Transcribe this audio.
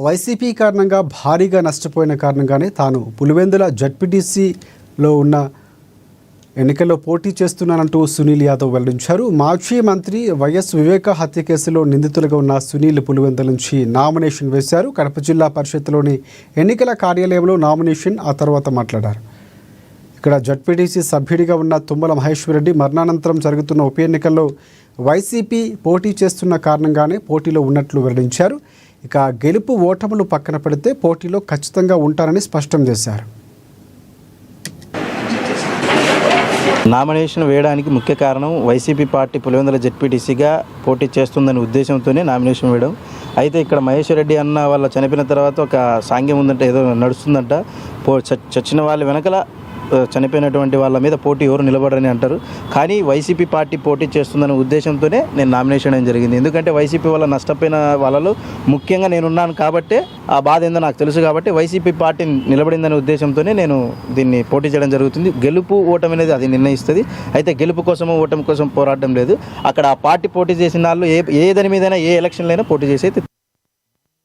YCP కారణంగా భారీగా నష్టపోయిన కారణంగానే తాను పులివెందుల జడ్పీటీసీలో ఉన్న ఎన్నికల్లో పోటీ చేస్తున్నానంటూ సునీల్ యాదవ్ వెల్లడించారు. మాజీ మంత్రి వైఎస్ వివేక హత్య కేసులో నిందితులుగా ఉన్న సునీల్ పులివెందుల నుంచి నామినేషన్ వేశారు. కడప జిల్లా పరిషత్లోని ఎన్నికల కార్యాలయంలో నామినేషన్ ఆ తర్వాత మాట్లాడారు. ఇక్కడ జడ్పీటీసీ సభ్యుడిగా ఉన్న తుమ్మల మహేశ్వరరెడ్డి మరణానంతరం జరుగుతున్న ఉప ఎన్నికల్లో వైసీపీ పోటీ చేస్తున్న కారణంగానే పోటీలో ఉన్నట్లు వెల్లడించారు. ఇక గెలుపు ఓటములు పక్కన పెడితే పోటీలో ఖచ్చితంగా ఉంటారని స్పష్టం చేశారు. నామినేషన్ వేయడానికి ముఖ్య కారణం వైసీపీ పార్టీ పులివెందుల జెడ్పీటీసీగా పోటీ చేస్తుందనే ఉద్దేశంతోనే నామినేషన్ వేయడం. అయితే ఇక్కడ మహేశ్వర్ రెడ్డి అన్న వాళ్ళ చనిపోయిన తర్వాత ఒక సాంగ్యం ఉందంట, ఏదో నడుస్తుందంట, చచ్చిన వాళ్ళ వెనకల చనిపోయినటువంటి వాళ్ళ మీద పోటీ ఎవరు నిలబడరని అంటారు. కానీ వైసీపీ పార్టీ పోటీ చేస్తుందనే ఉద్దేశంతోనే నేను నామినేషన్ అనేది జరిగింది. ఎందుకంటే వైసీపీ వల్ల నష్టపోయిన వాళ్ళలో ముఖ్యంగా నేనున్నాను కాబట్టి ఆ బాధ ఏందో నాకు తెలుసు కాబట్టి వైసీపీ పార్టీ నిలబడిందనే ఉద్దేశంతోనే నేను దీన్ని పోటీ చేయడం జరుగుతుంది. గెలుపు ఓటమి అనేది అది నిర్ణయిస్తుంది. అయితే గెలుపు కోసమో ఓటమి కోసం పోరాటం లేదు. అక్కడ ఆ పార్టీ పోటీ చేసిన వాళ్ళు ఏ దాని మీదైనా ఏ ఎలక్షన్లైనా పోటీ చేసి